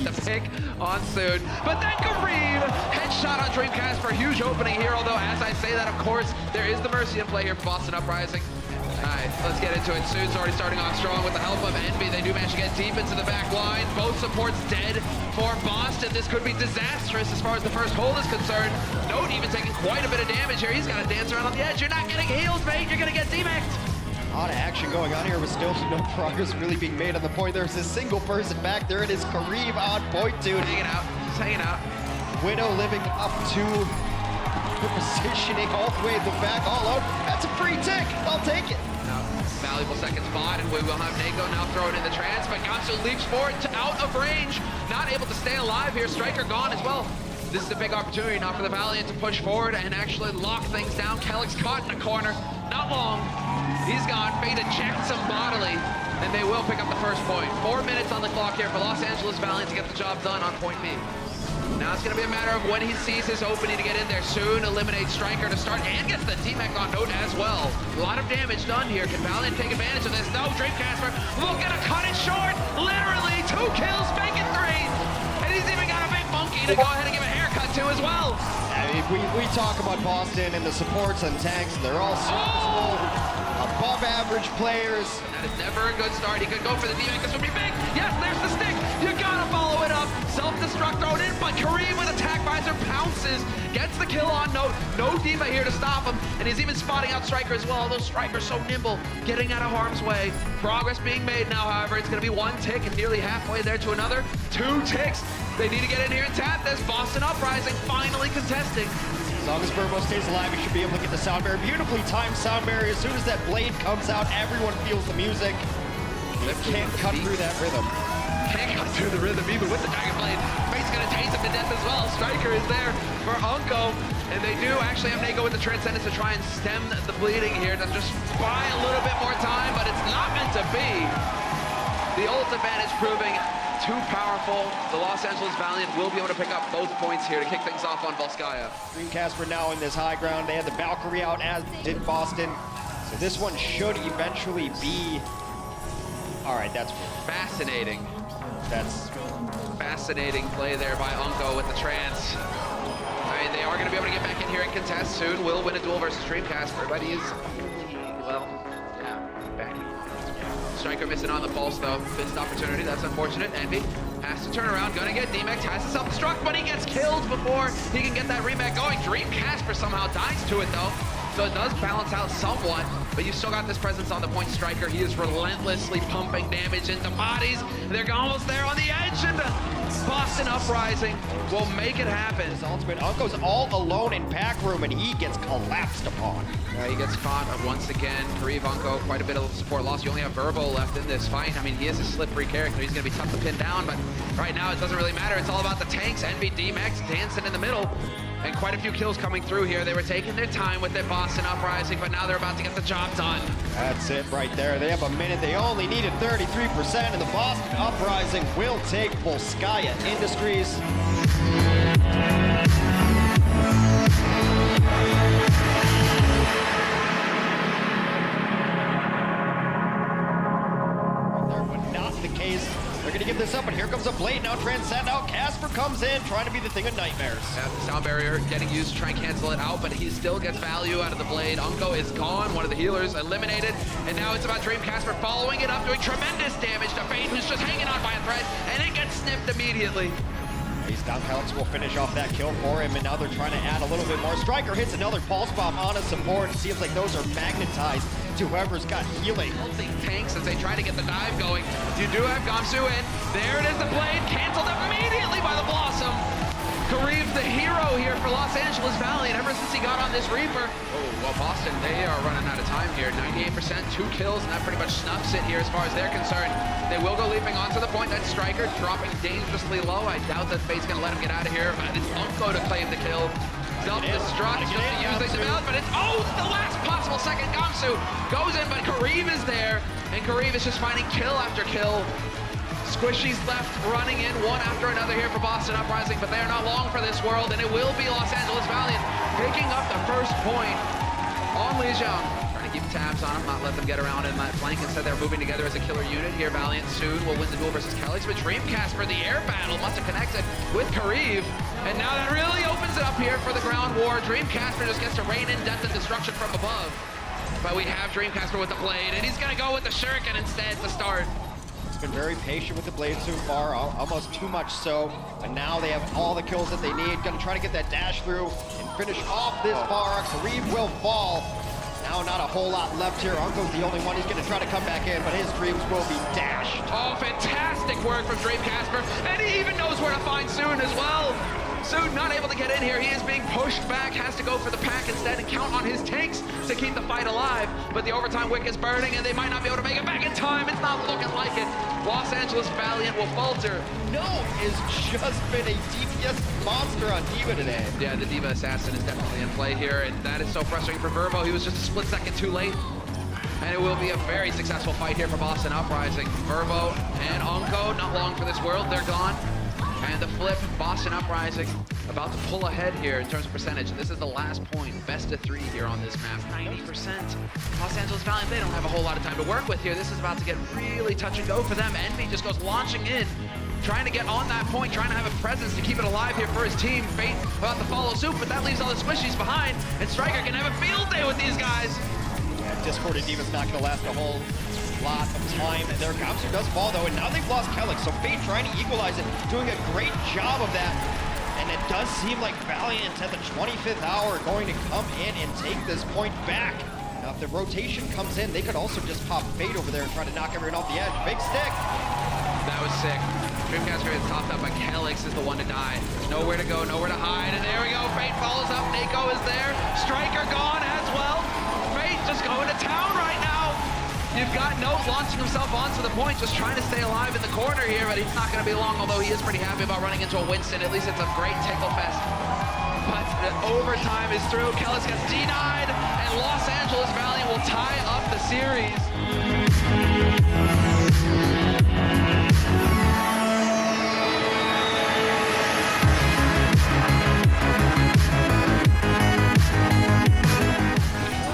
with the pick on Soon. But then Kareem, headshot on Dreamcast for a huge opening here, although as I say that, of course, there is the Mercy in play here for Boston Uprising. All right, let's get into it. Soon's already starting off strong with the help of Envy. They do manage to get deep into the back line. Both supports dead for Boston. This could be disastrous as far as the first hold is concerned. Note even taking quite a bit of damage here. He's got to dance around on the edge. You're not getting heals, mate. You're going to get demected. A lot of action going on here, but still no progress really being made on the point. There's a single person back there. It is Kareem on point, dude. Hanging out. He's hanging out. Widow living up to her positioning all the way in the back, all out. That's a free tick. I'll take it. Now, valuable second spot, and we will have Nago now throw it in the trance, but Gamsu leaps forward to out of range. Not able to stay alive here. Striker gone as well. This is a big opportunity now for the Valiant to push forward and actually lock things down. Kellick's caught in a corner. Not long. He's gone. Fate ejects him bodily, and they will pick up the first point. 4 minutes on the clock here for Los Angeles Valiant to get the job done on point B. Now it's going to be a matter of when he sees his opening to get in there. Soon eliminates Striker to start and gets the T-Mech on Note as well. A lot of damage done here. Can Valiant take advantage of this? No, Dreamcast looking to cut it short. Literally 2 kills, make it 3. And he's even got a big monkey to go ahead and give a haircut to as well. I mean, we talk about Boston and the supports and tanks. They're all serviceable, above average players. That is never a good start. He could go for the D-Mech. This would be big. Yes, there's the stick. You gotta follow it up. Self-destruct thrown in, but Kareem with attack visor pounces. Gets the kill on Note. No D.Va here to stop him. And he's even spotting out Striker as well. Although Striker's so nimble, getting out of harm's way. Progress being made now, however. It's gonna be 1 tick and nearly halfway there to another. 2 ticks. They need to get in here and tap this. Boston Uprising finally contesting. As long as Burbo stays alive, he should be able to get the sound barrier. Beautifully timed sound barrier. As soon as that blade comes out, everyone feels the music. He can't cut through that rhythm. Can't cut through the rhythm even with the Dragon Blade. Fate's gonna tase him to death as well. Striker is there for Unco. And they do actually have Nago with the Transcendence to try and stem the bleeding here. To just buy a little bit more time, but it's not meant to be. The ult advantage proving too powerful. The Los Angeles Valiant will be able to pick up both points here to kick things off on Volskaya. Dreamcast were now in this high ground. They had the Valkyrie out, as did Boston. So this one should eventually be... All right, that's fascinating. That's fascinating play there by Unco with the trance. I mean, they are going to be able to get back in here and contest soon. Will win a duel versus Dreamcast. Everybody is, well, yeah, back. Striker missing on the pulse though. Missed opportunity, that's unfortunate. Envy has to turn around, gonna get D-Mech, has to self-destruct, but he gets killed before he can get that remake going. Dreamcast somehow dies to it though. So it does balance out somewhat, but you've still got this presence on the point. Striker. He is relentlessly pumping damage into bodies. They're almost there on the edge, and Boston Uprising will make it happen. His ultimate. Unco's all alone in pack room, and he gets collapsed upon. He gets caught once again. Kareem Unco, quite a bit of support loss. You only have Verbo left in this fight. I mean, he is a slippery character. He's going to be tough to pin down, but right now it doesn't really matter. It's all about the tanks. Envy, D-Max dancing in the middle. And quite a few kills coming through here. They were taking their time with their Boston Uprising, but now they're about to get the job done. That's it right there. They have a minute. They only needed 33%, and the Boston Uprising will take Volskaya Industries. But not the case. They're going to give this up, and here comes a blade now. Transcend out. Casper comes in, trying to be the thing of nightmares. Yeah, the sound barrier getting used to try and cancel it out, but he still gets value out of the blade. Unco is gone, one of the healers eliminated, and now it's about Dreamcast following it up, doing tremendous damage to Fate, who's just hanging on by a thread, and it gets snipped immediately. He's down. Alex will finish off that kill for him, and now they're trying to add a little bit more. Striker hits another pulse bomb on a support. It seems like those are magnetized to whoever's got healing. Healthy tanks as they try to get the dive going. You do have Gamsu in. There it is, the blade canceled immediately by the Blossom. Kareem's the hero here for Los Angeles Valiant ever since he got on this Reaper. Oh, well, Boston, they are running out of time here. 98%, 2 kills, and that pretty much snuffs it here as far as they're concerned. They will go leaping onto the point. That Striker dropping dangerously low. I doubt that Fate's going to let him get out of here, but it's Unco to claim the kill. Self-destruct, just to use things about, but it's, oh, the last possible second. Gamsu goes in, but Kareem is there, and Kareem is just finding kill after kill. Squishy's left running in one after another here for Boston Uprising, but they are not long for this world, and it will be Los Angeles Valiant picking up the first point on Lijiang. Trying to keep tabs on them, not let them get around in that flank. Instead, they're moving together as a killer unit here. Valiant soon will win the duel versus Kelix, but Dreamcast for the air battle must have connected with Kariv. And now that really opens it up here for the ground war. Dreamcaster just gets to rain in death and destruction from above. But we have Dreamcaster with the blade, and he's gonna go with the shuriken instead to start. He's been very patient with the blade so far, almost too much so. But now they have all the kills that they need. Gonna try to get that dash through and finish off this bar. Kariv will fall. Now not a whole lot left here. Unco's the only one. He's gonna try to come back in, but his dreams will be dashed. Oh, fantastic work from Dreamcasper, and he even knows where to find Soon as well. Soon not able to get in here. He is being pushed back, has to go for the pack instead and count on his tanks to keep the fight alive. But the overtime wick is burning and they might not be able to make it back in time. It's not looking like it. Los Angeles Valiant will falter. No, has just been a DPS monster on D.Va today. Yeah, the D.Va Assassin is definitely in play here, and that is so frustrating for Verbo. He was just a split second too late. And it will be a very successful fight here for Boston Uprising. Verbo and Unco, not long for this world, they're gone. And the flip, Boston Uprising about to pull ahead here in terms of percentage. This is the last point, best of 3 here on this map, 90%. Los Angeles Valiant, they don't have a whole lot of time to work with here. This is about to get really touch and go for them. Envy just goes launching in, trying to get on that point, trying to have a presence to keep it alive here for his team. Fate about to follow suit, but that leaves all the squishies behind, and Striker can have a field day with these guys. Yeah, Discord and D.Va's not gonna last a whole lot of time. Their Gamsu does fall though, and now they've lost Kelix, so Fate trying to equalize it, doing a great job of that. And it does seem like Valiant at the 25th hour are going to come in and take this point back. Now if the rotation comes in, they could also just pop Fate over there and try to knock everyone off the edge. Big stick. That was sick. Dreamcaster is topped up, but Kelix is the one to die. There's nowhere to go, nowhere to hide, and there we go. Fate follows up, Nako is there. Striker gone as well. Fate just going to town right now. You've got Note launching himself onto the point, just trying to stay alive in the corner here, but he's not going to be long, although he is pretty happy about running into a Winston. At least it's a great tickle fest. But the overtime is through. Kellis gets denied, and Los Angeles Valiant will tie up the series.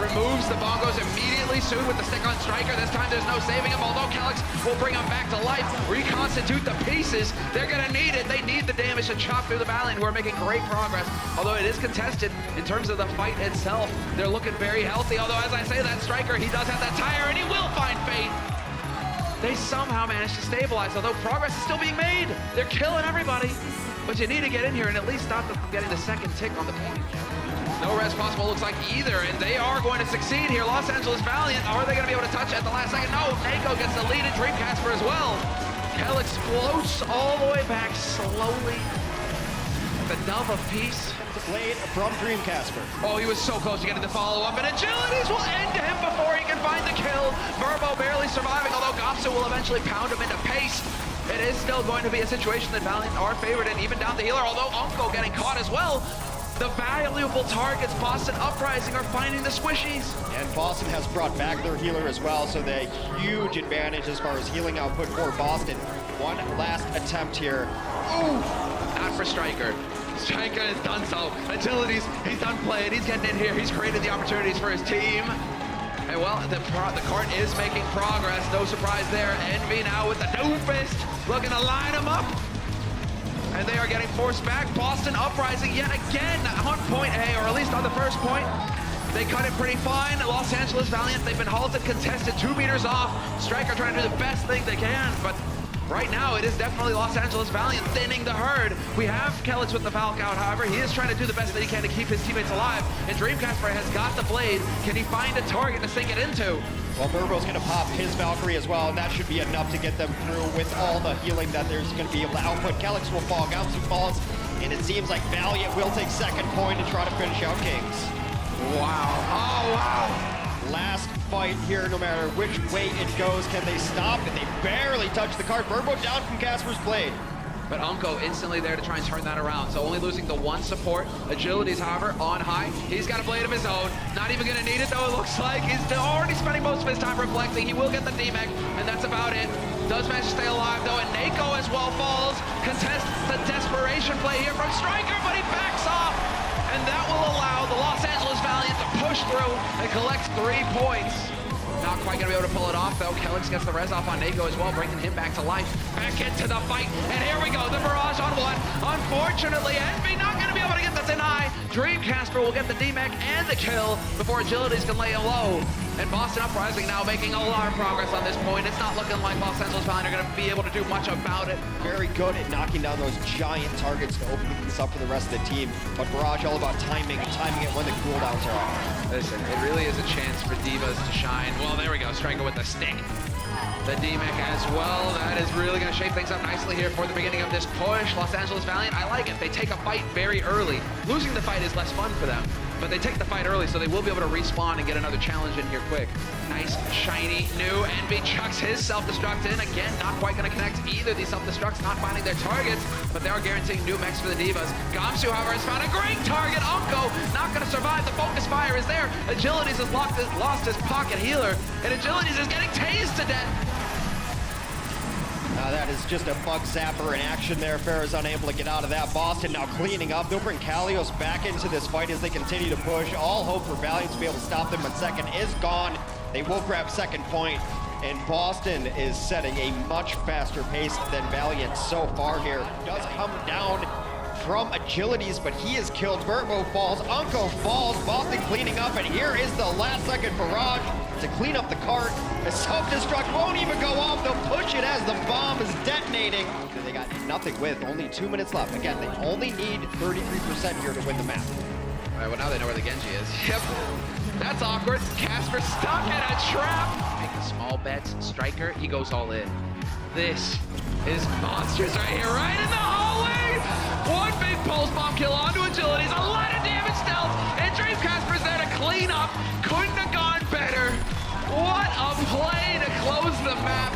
Removes the bongos immediately soon with the stick on Striker. This time there's no saving him, although Kelix will bring him back to life, reconstitute the pieces. They're gonna need it. They need the damage to chop through the Valiant, who are making great progress. Although it is contested in terms of the fight itself, they're looking very healthy. Although as I say, that Striker, he does have that tire and he will find Fate. They somehow managed to stabilize, although progress is still being made. They're killing everybody. But you need to get in here and at least stop them from getting the second tick on the point. No rest possible, looks like either, and they are going to succeed here. Los Angeles Valiant, are they going to be able to touch it at the last second? No, Nako gets the lead in Dreamcasper as well. Kelix floats all the way back slowly. The dove of peace. The blade from Dreamcasper. Oh, he was so close to getting the follow-up, and Agilities will end him before he can find the kill. Verbo barely surviving, although Gamsu will eventually pound him into pace. It is still going to be a situation that Valiant are favored in, even down the healer, although Unco getting caught as well. The valuable targets, Boston Uprising, are finding the squishies. And Boston has brought back their healer as well, so the huge advantage as far as healing output for Boston. One last attempt here. Ooh, not for Striker. Striker has done so. Agilities, he's done playing, he's getting in here, he's created the opportunities for his team. And well, the cart is making progress, no surprise there. Envy now with the doofist, looking to line him up. And they are getting forced back. Boston Uprising yet again on point A, or at least on the first point. They cut it pretty fine. Los Angeles Valiant, they've been halted, contested, 2 meters off. Striker trying to do the best thing they can, but right now it is definitely Los Angeles Valiant thinning the herd. We have Kelix with the Valk out, however. He is trying to do the best that he can to keep his teammates alive. And Dreamcasper has got the blade. Can he find a target to sink it into? Well, Verbo's going to pop his Valkyrie as well, and that should be enough to get them through with all the healing that there's going to be able to output. Kelix will fall, Gamsu falls, and it seems like Valiant will take second point and try to finish out Kings. Wow. Oh, wow. Last fight here, no matter which way it goes. Can they stop it? They barely touch the cart. Verbo down from Casper's blade. But Unco instantly there to try and turn that around. So only losing the one support. Agilities, however, on high. He's got a blade of his own. Not even going to need it, though, it looks like. He's already spending most of his time reflecting. He will get the DMEC, and that's about it. Does manage to stay alive, though, and Nako as well falls. Contests the desperation play here from Striker, but he backs off. And that will allow the Los Angeles Valiant to push push through and collects 3 points. Not quite gonna be able to pull it off though. Kellix gets the res off on Nago as well, bringing him back to life. Back into the fight, and here we go, the barrage on 1. Unfortunately, Envy not gonna be able to get the deny. Dreamcasper will get the DMAC and the kill before Agilities can lay him low. And Boston Uprising now making a lot of progress on this point. It's not looking like Los Angeles Valiant are gonna be able to do much about it. Very good at knocking down those giant targets to open things up for the rest of the team. But Barrage all about timing it when the cooldowns are off. Listen, it really is a chance for Divas to shine. Well, there we go, Striker with the stick. The DMAC as well. That is really going to shape things up nicely here for the beginning of this push. Los Angeles Valiant, I like it. They take a fight very early. Losing the fight is less fun for them, but they take the fight early, so they will be able to respawn and get another challenge in here quick. Nice, shiny, new. Envy chucks his self-destruct in. Again, not quite going to connect either. These self-destructs not finding their targets, but they are guaranteeing new mechs for the Divas. Gamsu, however, has found a great target. Unko not going to survive. The focus fire is there. Agilities has lost his pocket healer, and Agilities is getting tased to death. That is just a bug zapper in action there. Fair is unable to get out of that. Boston now cleaning up. They'll bring Kalios back into this fight as they continue to push. All hope for Valiant to be able to stop them, but second is gone. They will grab second point, and Boston is setting a much faster pace than Valiant so far here. Does come down from Agilities, but he is killed. Verbo falls, Unko falls, Boston cleaning up, and here is the last second barrage to clean up the cart. The self-destruct won't even go off. They'll push it as the bomb is detonating. They got nothing with only 2 minutes left. Again, they only need 33% here to win the map. All right, well, now they know where the Genji is. Yep, that's awkward. Casper stuck in a trap. Making small bets. Striker, he goes all in. This is monsters right here, right in the hallway. One big pulse bomb kill onto Agilities. A lot of damage stealth, and Dreamcasper's there to clean up. Couldn't have gone better. What a play to close the map.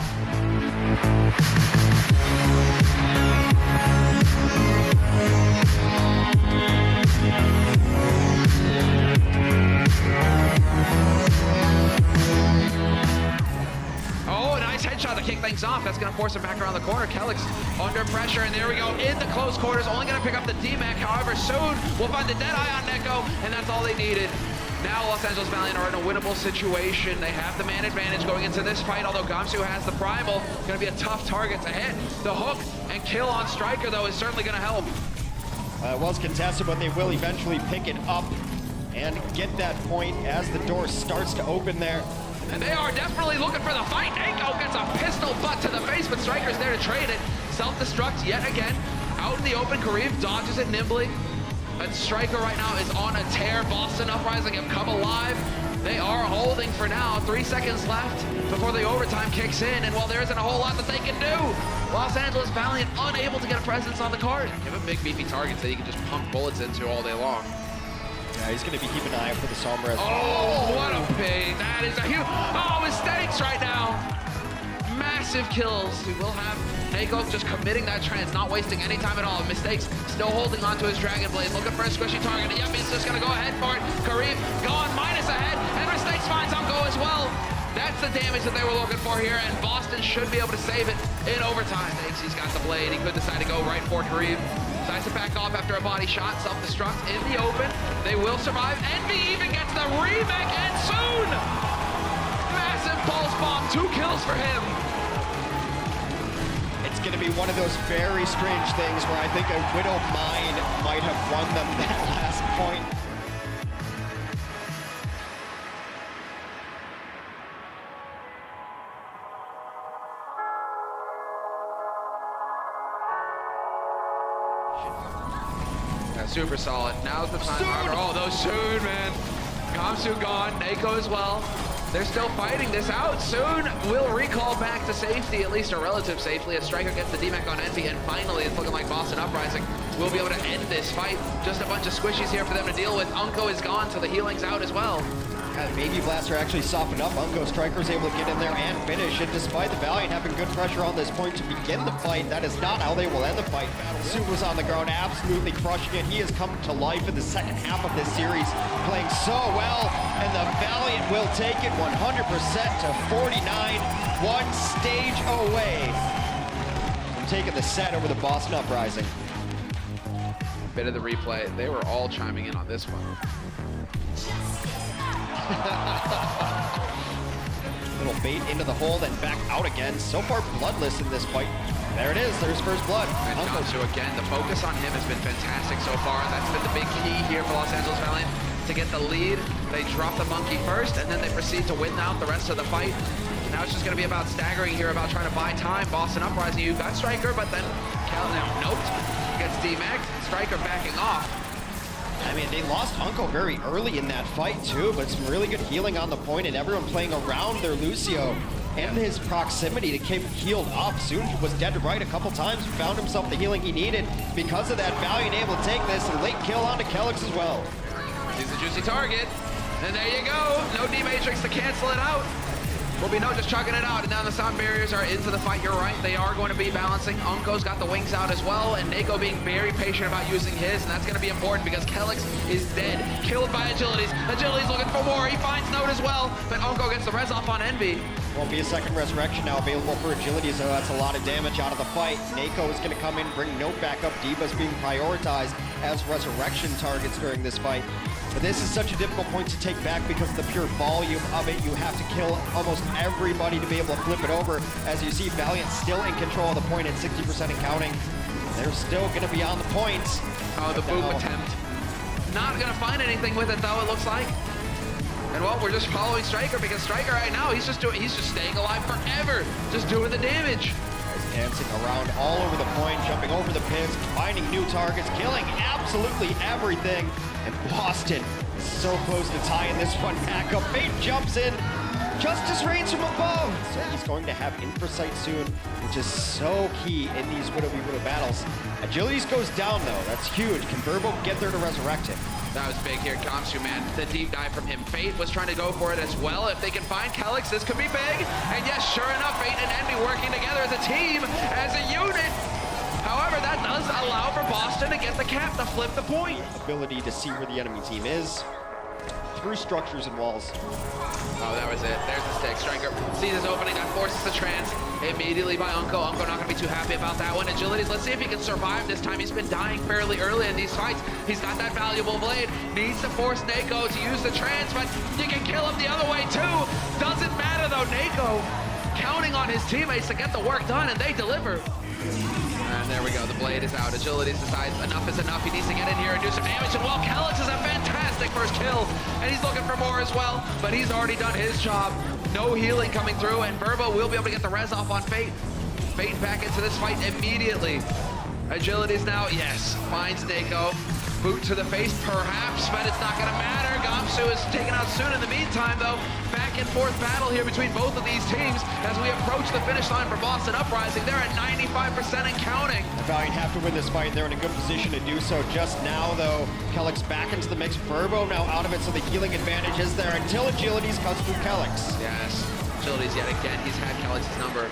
Oh, nice headshot to kick things off. That's going to force him back around the corner. Kellix under pressure, and there we go. In the close quarters, only going to pick up the DMAC. However, soon we'll find the Deadeye on Neko, and that's all they needed. Now Los Angeles Valiant are in a winnable situation. They have the man advantage going into this fight, although Gamsu has the primal. Going to be a tough target to hit. The hook and kill on Striker, though, is certainly going to help. It was contested, but they will eventually pick it up and get that point as the door starts to open there. And they are definitely looking for the fight. Neko gets a pistol butt to the face, but Striker's there to trade it. Self-destruct yet again. Out in the open, Kareem dodges it nimbly. But Striker right now is on a tear. Boston Uprising have come alive. They are holding for now. 3 seconds left before the overtime kicks in. And while there isn't a whole lot that they can do, Los Angeles Valiant unable to get a presence on the card. Give him big beefy targets that he can just pump bullets into all day long. Yeah, he's going to be keeping an eye out for the Sombra as well. Oh, what a pain. That is a huge... Oh, mistakes right now. Massive kills. We will have Neko just committing that trance, not wasting any time at all. Mistakes, still holding on to his Dragon Blade, looking for a squishy target. And yep, he's just going to go ahead for it. Kareem gone, minus ahead, and Mistakes finds Unko as well. That's the damage that they were looking for here, and Boston should be able to save it in overtime. Thinks he's got the blade. He could decide to go right for Kareem. Decides to back off after a body shot. Self-destruct in the open. They will survive. Envy even gets the remake, and soon! Massive pulse bomb, 2 kills for him. It's going to be one of those very strange things where I think a Widow Mine might have won them that last point. Yeah, super solid. Now's the time. Oh, those soon, man. Gamsu gone, Neko as well. They're still fighting this out. Soon we'll recall back to safety, at least a relative safely, as Striker gets the DMAC on Envy, and finally it's looking like Boston Uprising will be able to end this fight. Just a bunch of squishies here for them to deal with. Unko is gone, so the healing's out as well. Baby Blaster actually softened up. Unko Striker's able to get in there and finish it, despite the Valiant having good pressure on this point to begin the fight. That is not how they will end the fight. Battle was on the ground, absolutely crushing it. He has come to life in the second half of this series, playing so well, and the Valiant will take it 100% to 49, one stage away from taking the set over the Boston Uprising. Bit of the replay. They were all chiming in on this one. Little bait into the hole, then back out again. So far bloodless in this fight. There it is, there's first blood. And Gonsu again, the focus on him has been fantastic so far. That's been the big key here for Los Angeles Valiant to get the lead. They drop the monkey first, and then they proceed to win out the rest of the fight. Now it's just going to be about staggering here, about trying to buy time. Boston Uprising, you got Striker, but then Cal now note gets D-Max. Striker backing off. I mean, they lost Uncle very early in that fight too, but some really good healing on the point, and everyone playing around their Lucio and his proximity to keep healed up. Soon was dead to right a couple times, found himself the healing he needed. Because of that, Valiant able to take this, and late kill onto Kelix as well. He's a juicy target, and there you go. No D-Matrix to cancel it out. Will be no just chugging it out, and now the sound barriers are into the fight. You're right, they are going to be balancing. Unco's got the wings out as well, and Nako being very patient about using his, and that's going to be important because Kelix is dead. Killed by Agilities. Agilities looking for more. He finds Note as well, but Unco gets the res off on Envy. Won't be a second resurrection now available for Agility, so that's a lot of damage out of the fight. Nako is going to come in, bring Note back up. Diva's being prioritized as resurrection targets during this fight. But this is such a difficult point to take back because of the pure volume of it. You have to kill almost everybody to be able to flip it over. As you see, Valiant still in control of the point at 60% and counting. They're still going to be on the points. Oh, the boom attempt. Not going to find anything with it, though, it looks like. And well, we're just following Striker because Striker right now, he's just staying alive forever, just doing the damage. Dancing around all over the point, jumping over the pins, finding new targets, killing absolutely everything. And Boston is so close to tying this one back up. Fate jumps in, Justice reigns from above. So he's going to have Infrasight soon, which is so key in these Widow v Widow battles. Agilities goes down though, that's huge. Can Verbo get there to resurrect him? That was big here, Kamsu, man. The deep dive from him. Fate was trying to go for it as well. If they can find Kelix, this could be big. And yes, sure enough, Fate and Envy working together as a team, as a unit. However, that does allow for Boston to get the cap to flip the point. Ability to see where the enemy team is through structures and walls. Oh, that was it. There's the stick. Striker sees his opening. That forces the trance immediately by Unco. Unco not going to be too happy about that one. Agilities, let's see if he can survive this time. He's been dying fairly early in these fights. He's got that valuable blade. Needs to force Nako to use the trance, but you can kill him the other way too. Doesn't matter though. Nako counting on his teammates to get the work done, and they deliver. And there we go, the blade is out. Agilities decides enough is enough. He needs to get in here and do some damage. And well, Kelix is a fantastic first kill. And he's looking for more as well, but he's already done his job. No healing coming through, and Verbo will be able to get the res off on Fate. Fate back into this fight immediately. Agilities now, yes, finds Nako. Boot to the face, perhaps, but it's not gonna matter. Gamsu is taken out soon. In the meantime, though, back and forth battle here between both of these teams as we approach the finish line for Boston Uprising. They're at 95% and counting. Valiant have to win this fight. They're in a good position to do so just now, though. Kelix back into the mix. Verbo now out of it, so the healing advantage is there until Agilities cuts through Kelix. Yes, Agilities yet again. He's had Kelix's number.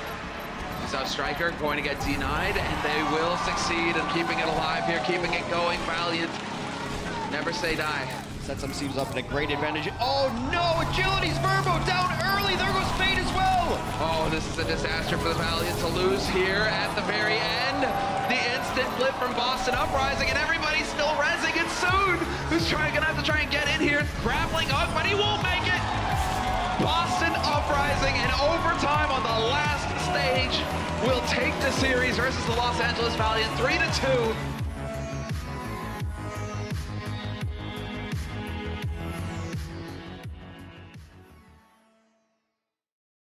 He's out Striker, going to get denied, and they will succeed in keeping it alive here, keeping it going. Valiant, never say die. Sets themselves up in a great advantage. Oh no, Agilities, Verbo down early. There goes Fate as well. Oh, this is a disaster for the Valiant to lose here at the very end. The instant flip from Boston Uprising, and everybody's still rezzing it soon. Who's gonna have to try and get in here, grappling Ugg, but he won't make it. Boston Uprising in overtime on the last stage will take the series versus the Los Angeles Valiant 3-2.